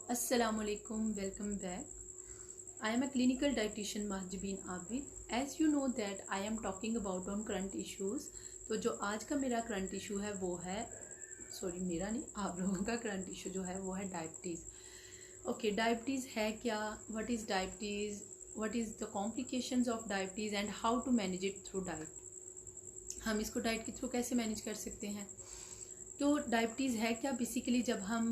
Assalamualaikum, welcome back. I am a clinical dietitian Mahjibin Abid. As you know that I am talking about on current issues. तो जो आज का मेरा current issue है वो है, सॉरी मेरा नहीं, आप लोगों का करंट इशू जो है वो है डायबिटीज़। ओके, डायबिटीज़ है क्या, what is diabetes, what is the complications of diabetes and how to manage it through diet. हम इसको डाइट के थ्रू कैसे मैनेज कर सकते हैं। तो डायबिटीज़ है क्या, बेसिकली जब हम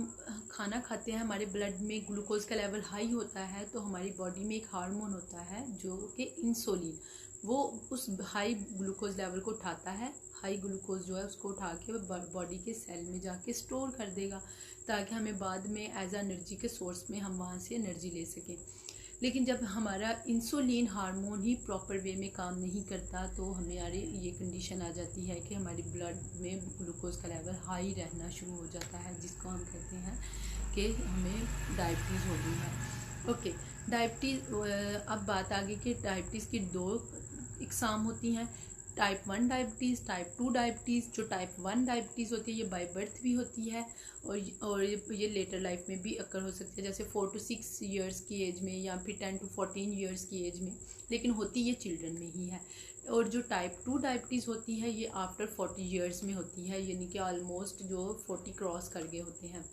खाना खाते हैं हमारे ब्लड में ग्लूकोज का लेवल हाई होता है तो हमारी बॉडी में एक हार्मोन होता है जो कि इंसुलिन, वो उस हाई ग्लूकोज लेवल को उठाता है। हाई ग्लूकोज जो है उसको उठा के बॉडी के सेल में जाके स्टोर कर देगा ताकि हमें बाद में एज एनर्जी के सोर्स में हम वहाँ से एनर्जी ले सकें। लेकिन जब हमारा इंसुलिन हार्मोन ही प्रॉपर वे में काम नहीं करता तो हमारे ये कंडीशन आ जाती है कि हमारी ब्लड में ग्लूकोज का लेवल हाई रहना शुरू हो जाता है, जिसको हम कहते हैं कि हमें डायबिटीज़ हो गई है। ओके, डायबिटीज़, अब बात आ गई कि डायबिटीज़ की दो इकसाम होती हैं, टाइप 1 डायबिटीज़, टाइप 2 डायबिटीज़। जो टाइप 1 डायबिटीज़ होती है ये बाय बर्थ भी होती है और ये लेटर लाइफ में भी अकर हो सकती है, जैसे 4 to 6 ईयर्स की एज में या फिर 10 to 14 ईयर्स की एज में, लेकिन होती ये चिल्ड्रन में ही है। और जो टाइप 2 डायबिटीज़ होती है ये आफ्टर 40 ईयर्स में होती है, यानी कि ऑलमोस्ट जो 40 क्रॉस कर गए होते हैं।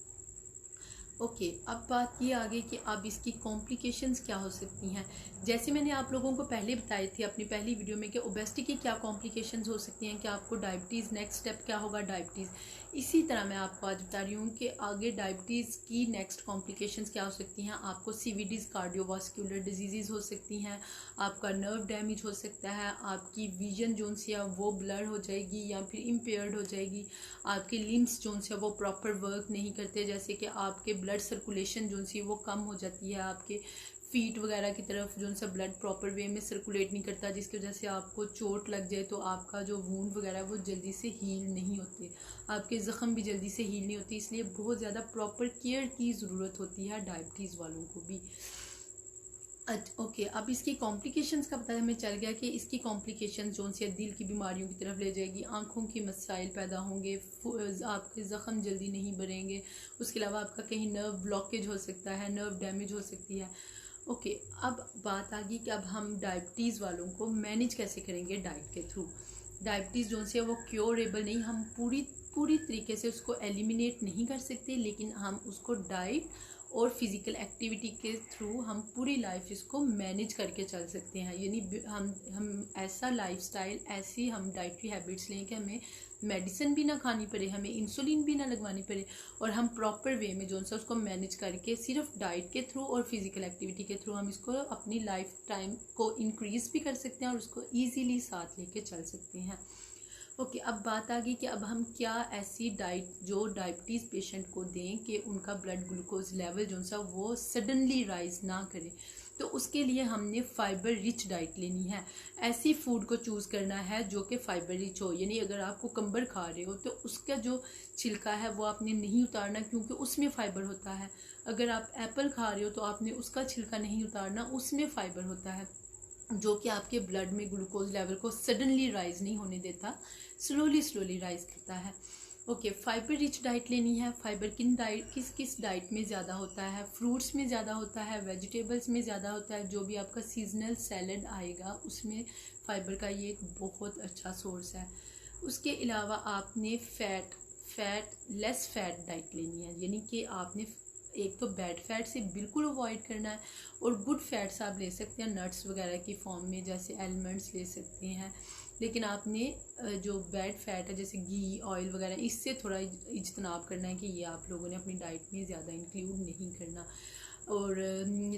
ओके, अब बात ये आ गई कि अब इसकी कॉम्प्लिकेशंस क्या हो सकती हैं। जैसे मैंने आप लोगों को पहले बताई थी अपनी पहली वीडियो में कि ओबेसिटी की क्या कॉम्प्लिकेशंस हो सकती हैं, कि आपको डायबिटीज़ नेक्स्ट स्टेप क्या होगा डायबिटीज़। इसी तरह मैं आपको आज बता रही हूँ कि आगे डायबिटीज़ की नेक्स्ट कॉम्प्लिकेशंस क्या हो सकती हैं। आपको सीवीडीज़, कार्डियोवास्कुलर डिजीज़ हो सकती हैं, आपका नर्व डैमेज हो सकता है, आपकी विजन जोन सी है वो ब्लर हो जाएगी या फिर इम्पेयर्ड हो जाएगी, आपके लिम्स जोन से वो प्रॉपर वर्क नहीं करते, जैसे कि आपके ब्लड सर्कुलेशन जो सी वो कम हो जाती है, आपके फीट वगैरह की तरफ जो सा ब्लड प्रॉपर वे में सर्कुलेट नहीं करता, जिसकी वजह से आपको चोट लग जाए तो आपका जो वूंड वगैरह वो जल्दी से हील नहीं होते, आपके ज़ख़म भी जल्दी से हील नहीं होती। इसलिए बहुत ज़्यादा प्रॉपर केयर की ज़रूरत होती है डायबिटीज़ वालों को भी। ओके, अब इसकी कॉम्प्लिकेशंस का पता हमें चल गया कि इसकी कॉम्प्लिकेशंस जो सी दिल की बीमारियों की तरफ ले जाएगी, आँखों की मसाइल पैदा होंगे, आपके ज़ख़म जल्दी नहीं भरेंगे, उसके अलावा आपका कहीं नर्व ब्लॉकेज हो सकता है, नर्व डैमेज हो सकती है। ओके, अब बात आ गई कि अब हम डायबिटीज़ वालों को मैनेज कैसे करेंगे डाइट के थ्रू। डायबिटीज़ जो सी है वो क्योरेबल नहीं, हम पूरी तरीके से उसको एलिमिनेट नहीं कर सकते, लेकिन हम उसको डाइट और फिज़िकल एक्टिविटी के थ्रू हम पूरी लाइफ इसको मैनेज करके चल सकते हैं। यानी हम ऐसा लाइफस्टाइल, ऐसी हम डाइटरी हैबिट्स लें कि हमें मेडिसिन भी ना खानी पड़े, हमें इंसुलिन भी ना लगवानी पड़े, और हम प्रॉपर वे में जो सा उसको मैनेज करके सिर्फ डाइट के थ्रू और फिज़िकल एक्टिविटी के थ्रू हम इसको अपनी लाइफ टाइम को इंक्रीज़ भी कर सकते हैं और उसको ईजीली साथ लेके चल सकते हैं। ओके, अब बात आ गई कि अब हम क्या ऐसी डाइट जो डायबिटीज़ पेशेंट को दें कि उनका ब्लड ग्लूकोज लेवल जो सा वो सडनली राइज ना करे। तो उसके लिए हमने फाइबर रिच डाइट लेनी है, ऐसी फूड को चूज़ करना है जो कि फाइबर रिच हो। यानी अगर आप कुकम्बर खा रहे हो तो उसका जो छिलका है वो आपने नहीं उतारना, क्योंकि उसमें फ़ाइबर होता है। अगर आप एप्पल खा रहे हो तो आपने उसका छिलका नहीं उतारना, उसमें फ़ाइबर होता है जो कि आपके ब्लड में ग्लूकोज लेवल को सडनली राइज नहीं होने देता, स्लोली राइज करता है। ओके, फाइबर रिच डाइट लेनी है। फाइबर किस डाइट में ज़्यादा होता है, फ्रूट्स में ज़्यादा होता है, वेजिटेबल्स में ज़्यादा होता है, जो भी आपका सीजनल सैलड आएगा उसमें फ़ाइबर का ये एक बहुत अच्छा सोर्स है। उसके अलावा आपने लेस फैट डाइट लेनी है, यानी कि आपने एक तो बैड फैट से बिल्कुल अवॉइड करना है, और गुड फैट्स आप ले सकते हैं नट्स वगैरह की फॉर्म में, जैसे आलमंड्स ले सकते हैं। लेकिन आपने जो बैड फैट है जैसे घी, ऑयल वगैरह, इससे थोड़ा इज्तनाब करना है कि ये आप लोगों ने अपनी डाइट में ज़्यादा इंक्लूड नहीं करना। और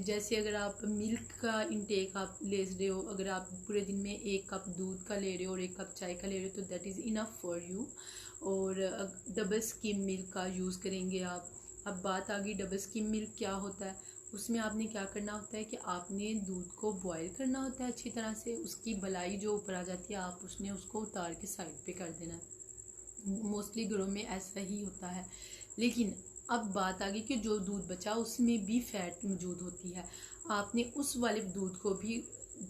जैसे अगर आप मिल्क का इंटेक आप ले रहे हो, अगर आप पूरे दिन में 1 कप दूध का ले रहे हो और 1 कप चाय का ले रहे हो तो that is enough for you. और डबल स्किम मिल्क का यूज़ करेंगे आप। अब बात आ गई डबल स्किम मिल्क क्या होता है। उसमें आपने क्या करना होता है कि आपने दूध को बॉयल करना होता है अच्छी तरह से, उसकी बलाई जो ऊपर आ जाती है आप उसको उतार के साइड पे कर देना है। मोस्टली घरों में ऐसा ही होता है। लेकिन अब बात आ गई कि जो दूध बचा उसमें भी फैट मौजूद होती है, आपने उस वाले दूध को भी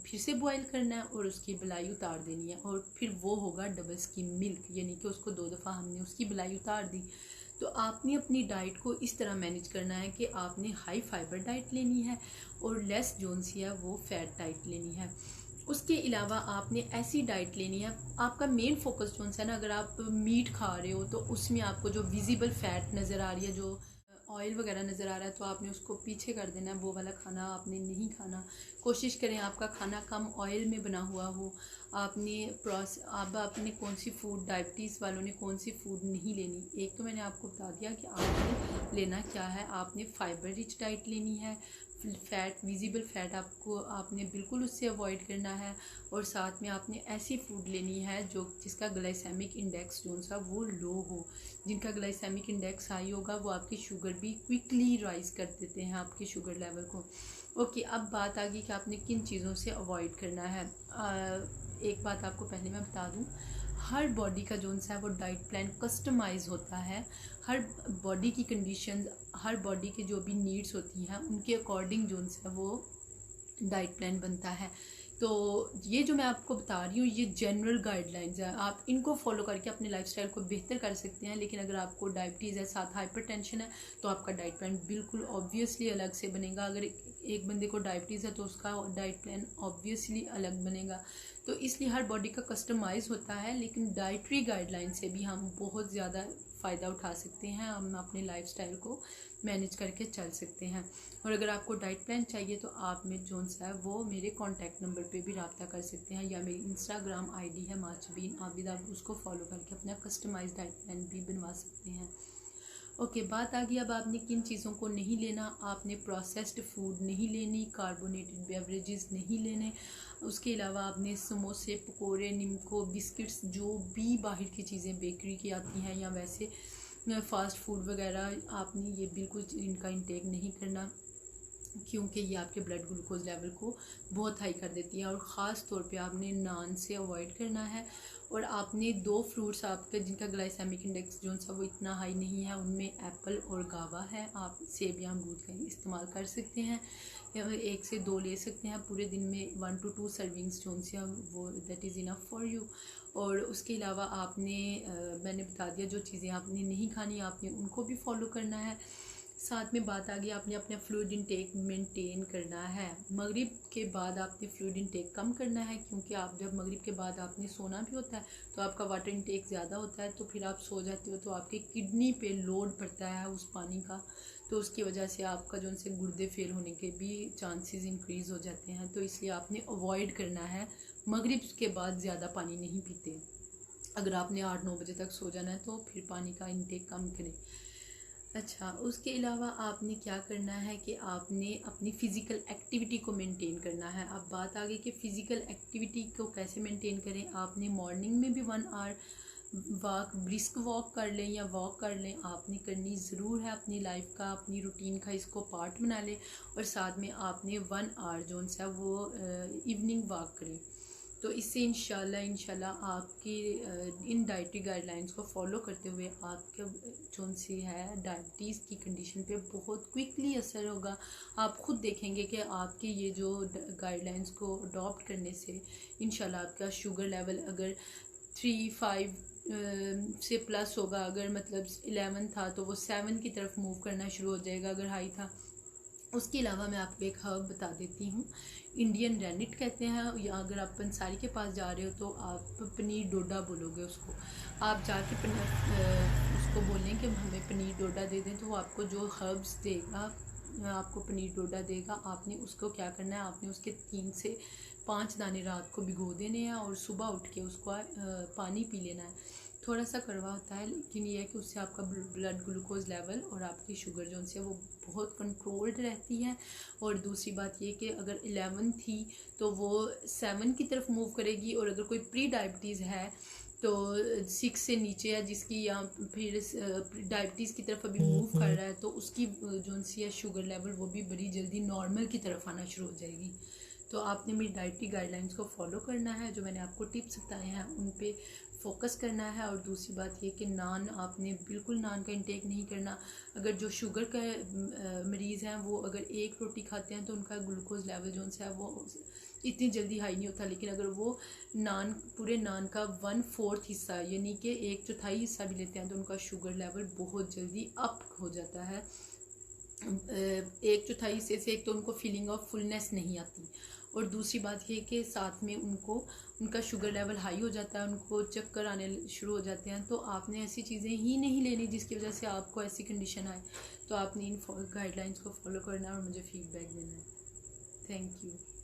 फिर से बॉयल करना है और उसकी बलाई उतार देनी है, और फिर वो होगा डबल स्किम मिल्क, यानी कि उसको 2 दफ़ा हमने उसकी बलाई उतार दी तो आपने अपनी डाइट को इस तरह मैनेज करना है कि आपने हाई फाइबर डाइट लेनी है और लेस जोन सी है वो फैट डाइट लेनी है। उसके अलावा आपने ऐसी डाइट लेनी है, आपका मेन फोकस जोन सा है ना, अगर आप मीट खा रहे हो तो उसमें आपको जो विजिबल फैट नज़र आ रही है, जो ऑयल वगैरह नज़र आ रहा है, तो आपने उसको पीछे कर देना है। वो वाला खाना आपने नहीं खाना। कोशिश करें आपका खाना कम ऑयल में बना हुआ हो। आपने कौन सी फूड, डायबिटीज़ वालों ने कौन सी फूड नहीं लेनी। एक तो मैंने आपको बता दिया कि आपने लेना क्या है। आपने फाइबर रिच डाइट लेनी है। फैट, विजिबल फैट आपने बिल्कुल उससे अवॉइड करना है। और साथ में आपने ऐसी फूड लेनी है जिसका ग्लाइसेमिक इंडेक्स जो सा वो लो हो। जिनका ग्लाइसेमिक इंडेक्स हाई होगा वो आपकी शुगर भी क्विकली राइज कर देते हैं, आपके शुगर लेवल को। ओके, अब बात आ गई कि आपने किन चीज़ों से अवॉइड करना है। एक बात आपको पहले मैं बता दूं, हर बॉडी का जो सा है वो डाइट प्लान कस्टमाइज होता है। हर बॉडी की कंडीशन, हर बॉडी के जो भी नीड्स होती हैं उनके अकॉर्डिंग जो सा है वो डाइट प्लान बनता है। तो ये जो मैं आपको बता रही हूँ ये जनरल गाइडलाइंस है, आप इनको फॉलो करके अपने लाइफस्टाइल को बेहतर कर सकते हैं। लेकिन अगर आपको डायबिटीज़ है, साथ हाइपरटेंशन है, तो आपका डाइट प्लान बिल्कुल ऑब्वियसली अलग से बनेगा। अगर एक बंदे को डायबिटीज़ है तो उसका डाइट प्लान ऑब्वियसली अलग बनेगा। तो इसलिए हर बॉडी का कस्टमाइज होता है, लेकिन डाइटरी गाइडलाइन से भी हम बहुत ज़्यादा फ़ायदा उठा सकते हैं। हम अपने लाइफस्टाइल को मैनेज करके चल सकते हैं। और अगर आपको डाइट प्लान चाहिए तो आप मेरे जोन सा है वो मेरे कॉन्टैक्ट नंबर पे भी रब्ता कर सकते हैं, या मेरी इंस्टाग्राम आईडी है माजबीन आबिद, आप उसको फॉलो करके अपना कस्टमाइज डाइट प्लान भी बनवा सकते हैं। ओके, बात आ गई अब आपने किन चीज़ों को नहीं लेना। आपने प्रोसेस्ड फूड नहीं लेनी, कार्बोनेटेड बेवरेजेस नहीं लेने। उसके अलावा आपने समोसे, पकोड़े, निमको, बिस्किट्स, जो भी बाहर की चीज़ें बेकरी की आती हैं या वैसे फास्ट फूड वगैरह, आपने ये बिल्कुल इनका इंटेक नहीं करना, क्योंकि ये आपके ब्लड ग्लूकोज लेवल को बहुत हाई कर देती है। और ख़ास तौर पे आपने नान से अवॉइड करना है। और आपने 2 फ्रूट्स आपके जिनका ग्लाइसेमिक इंडेक्स जो सा वो इतना हाई नहीं है, उनमें एप्पल और गावा है। आप सेब या अमरूद का इस्तेमाल कर सकते हैं, या 1 से 2 ले सकते हैं पूरे दिन में। 1 to 2 सर्विंग्स जो सी वो that is enough for you. और उसके अलावा आपने मैंने बता दिया जो चीज़ें आपने नहीं खानी, आपने उनको भी फॉलो करना है। साथ में बात आ गई आपने अपना फ्लूइड इंटेक मेंटेन करना है। मगरिब के बाद आपने फ्लूइड इंटेक कम करना है, क्योंकि आप जब मगरिब के बाद आपने सोना भी होता है तो आपका वाटर इंटेक ज़्यादा होता है, तो फिर आप सो जाते हो तो आपके किडनी पे लोड पड़ता है उस पानी का, तो उसकी वजह से आपका जो उनसे गुर्दे फेल होने के भी चांसेस इंक्रीज़ हो जाते हैं। तो इसलिए आपने अवॉइड करना है, मगरिब के बाद ज़्यादा पानी नहीं पीते। अगर आपने 8-9 बजे तक सो जाना है तो फिर पानी का इंटेक कम करें। अच्छा, उसके अलावा आपने क्या करना है कि आपने अपनी फ़िज़िकल एक्टिविटी को मेंटेन करना है। अब बात आ गई कि फ़िज़िकल एक्टिविटी को कैसे मेंटेन करें। आपने मॉर्निंग में भी 1 आवर ब्रिस्क वॉक कर लें या वॉक कर लें, आपने करनी ज़रूर है। अपनी लाइफ का, अपनी रूटीन का इसको पार्ट बना लें। और साथ में आपने 1 आवर जो सा वो इवनिंग वॉक करें। तो इससे इंशाल्लाह आपकी इन डाइटरी गाइडलाइंस को फॉलो करते हुए आपके जो सी है डायबिटीज़ की कंडीशन पे बहुत क्विकली असर होगा। आप ख़ुद देखेंगे कि आपके ये जो गाइडलाइंस को अडॉप्ट करने से इंशाल्लाह आपका शुगर लेवल अगर 3-5 से प्लस होगा, अगर मतलब 11 था तो वो 7 की तरफ मूव करना शुरू हो जाएगा अगर हाई था। उसके अलावा मैं आपको एक हर्ब बता देती हूँ, इंडियन रेनिट कहते हैं, या अगर आप पंसारी के पास जा रहे हो तो आप पनीर डोडा बोलोगे उसको। आप जाके उसको बोलें कि हमें पनीर डोडा दे दें, तो वो आपको जो हर्ब्स देगा आपको पनीर डोडा देगा। आपने उसको क्या करना है, आपने उसके 3 से 5 दाने रात को भिगो देने हैं और सुबह उठ के उसको पानी पी लेना है। थोड़ा सा कड़वा होता है, लेकिन ये है कि उससे आपका ब्लड ग्लूकोज लेवल और आपकी शुगर जो है वो बहुत कंट्रोल्ड रहती है। और दूसरी बात ये कि अगर 11 थी तो वो 7 की तरफ मूव करेगी, और अगर कोई प्री डायबिटीज़ है तो 6 से नीचे है जिसकी, या फिर डायबिटीज़ की तरफ अभी मूव कर रहा है, तो उसकी जो सी है शुगर लेवल वो भी बड़ी जल्दी नॉर्मल की तरफ आना शुरू हो जाएगी। तो आपने मेरी डाइटरी गाइडलाइंस को फॉलो करना है, जो मैंने आपको टिप्स बताए हैं उन पे फोकस करना है। और दूसरी बात ये कि नान, आपने बिल्कुल नान का इंटेक नहीं करना। अगर जो शुगर का मरीज़ हैं वो अगर 1 रोटी खाते हैं तो उनका ग्लूकोज लेवल जो है वो इतनी जल्दी हाई नहीं होता, लेकिन अगर वो नान पूरे नान का 1/4 हिस्सा यानी कि 1/4 हिस्सा भी लेते हैं तो उनका शुगर लेवल बहुत जल्दी अप हो जाता है। 1/4 हिस्से से एक तो उनको फीलिंग ऑफ फुलनेस नहीं आती, और दूसरी बात ये कि साथ में उनका शुगर लेवल हाई हो जाता है, उनको चक्कर आने शुरू हो जाते हैं। तो आपने ऐसी चीज़ें ही नहीं लेनी जिसकी वजह से आपको ऐसी कंडीशन आए। तो आपने इन गाइडलाइंस को फॉलो करना है और मुझे फीडबैक देना है। Thank you.